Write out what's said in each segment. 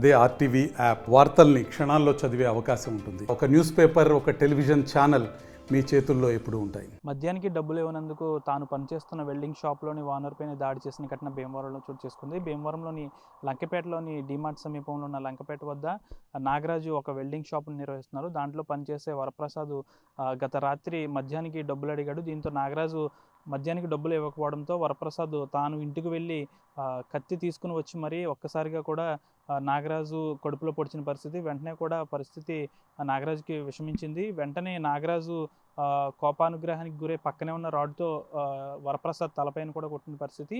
అదే RTV app వార్తల్ని క్షణాల్లో చదివే అవకాశం ఉంటుంది. ఒక న్యూస్ పేపర్, ఒక టెలివిజన్ ఛానల్ మీ చేతుల్లో ఎప్పుడూ ఉంటాయి. మద్యానికి డబ్బులు ఇవ్వనందుకు తాను పనిచేస్తున్న వెల్డింగ్ షాప్లోని ఓనర్ పైన దాడి చేసిన ఘటన భీమవరంలో చోటు చేసుకుంది. భీమవరంలోని లంకపేటలోని డిమార్ట్ సమీపంలో ఉన్న లంకపేట వద్ద నాగరాజు ఒక వెల్డింగ్ షాప్ను నిర్వహిస్తున్నారు. దాంట్లో పనిచేసే వరప్రసాద్ గత రాత్రి మద్యానికి డబ్బులు అడిగాడు. దీంతో నాగరాజు మద్యానికి డబ్బులు ఇవ్వకపోవడంతో వరప్రసాద్ తాను ఇంటికి వెళ్ళి కత్తి తీసుకుని వచ్చి మరీ ఒక్కసారిగా కూడా నాగరాజు కడుపులో పొడిచిన పరిస్థితి. వెంటనే కూడా పరిస్థితి నాగరాజుకి విషమించింది. వెంటనే నాగరాజు కోపానుగ్రహానికి గురై పక్కనే ఉన్న రాడ్తో వరప్రసాద్ తలపైన కూడా కొట్టిన పరిస్థితి.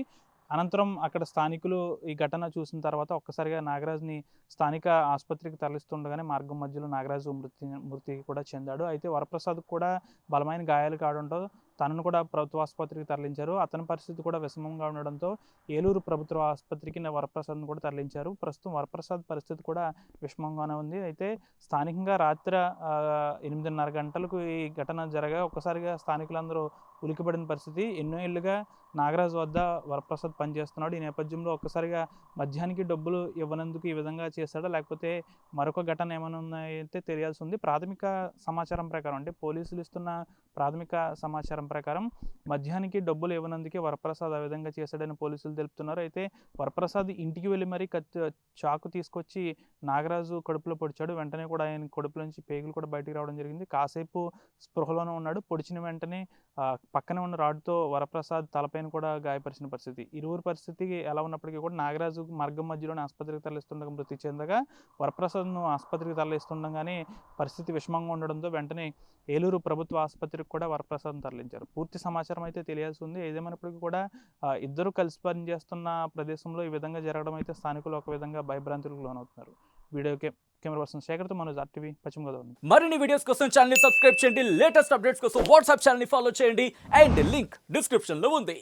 అనంతరం అక్కడ స్థానికులు ఈ ఘటన చూసిన తర్వాత ఒక్కసారిగా నాగరాజుని స్థానిక ఆసుపత్రికి తరలిస్తుండగానే మార్గం మధ్యలో నాగరాజు మృతి కూడా చెందాడు. అయితే వరప్రసాద్ కూడా బలమైన గాయాలు కావడంతో తనను కూడా ప్రభుత్వ ఆసుపత్రికి తరలించారు. అతని పరిస్థితి కూడా విషమంగా ఉండడంతో ఏలూరు ప్రభుత్వ ఆసుపత్రికి వరప్రసాద్ను కూడా తరలించారు. ప్రస్తుతం వరప్రసాద్ పరిస్థితి కూడా విషమంగానే ఉంది. అయితే స్థానికంగా రాత్రి 8:30 గంటలకు ఈ ఘటన జరగా ఒక్కసారిగా స్థానికులందరూ ఉలికిపడిన పరిస్థితి. ఎన్నో ఏళ్ళుగా నాగరాజు వద్ద వరప్రసాద్ పనిచేస్తున్నాడు. ఈ నేపథ్యంలో ఒక్కసారిగా మద్యానికి డబ్బులు ఇవ్వనందుకు ఈ విధంగా చేశాడా, లేకపోతే మరొక ఘటన ఏమైనా ఉన్నాయంటే తెలియాల్సి ఉంది. ప్రాథమిక సమాచారం ప్రకారం, అంటే పోలీసులు ఇస్తున్న ప్రాథమిక సమాచారం ప్రకారం మద్యానికి డబ్బులు ఇవ్వనందుకే వరప్రసాద్ ఆ విధంగా చేశాడని పోలీసులు తెలుపుతున్నారు. అయితే వరప్రసాద్ ఇంటికి వెళ్ళి మరీ చాకు తీసుకొచ్చి నాగరాజు కడుపులో పొడిచాడు. వెంటనే కూడా ఆయన కడుపులో నుంచి పేగులు కూడా బయటికి రావడం జరిగింది. కాసేపు స్పృహలోనే ఉన్నాడు. పొడిచిన వెంటనే పక్కనే ఉన్న రాడ్తో వరప్రసాద్ తలపైన కూడా గాయపరిచిన పరిస్థితి. ఇరువురు పరిస్థితి ఎలా ఉన్నప్పటికీ కూడా నాగరాజు మార్గం మధ్యలోనే ఆసుపత్రికి తరలిస్తుండగా మృతి చెందగా వరప్రసాద్ను ఆసుపత్రికి తరలిస్తుండగానే పరిస్థితి విషమంగా ఉండడంతో వెంటనే ఏలూరు ప్రభుత్వ ఆసుపత్రికి కూడా వరప్రసాద్ను తరలించారు. పూర్తి సమాచారం అయితే తెలియాల్సి ఉంది. ఏదేమైనప్పటికీ కూడా ఇద్దరు కలిసి పనిచేస్తున్న ప్రదేశంలో ఈ విధంగా జరగడం అయితే స్థానికులు ఒక విధంగా భయభ్రాంతులకు లోనవుతున్నారు. వీడియో కెమెరా పర్సన్ శేఖర్తో మనోజ్, ఆర్టీవీ, పశ్చిమ గోదావరి. మరిన్ని వీడియోస్ కోసం ఛానల్ ని సబ్స్క్రైబ్ చేయండి. లేటెస్ట్ అప్డేట్స్ కోసం వాట్సాప్ ఛానల్ ని ఫాలో చేయండి. అండ్ లింక్ డిస్క్రిప్షన్ లో ఉంది.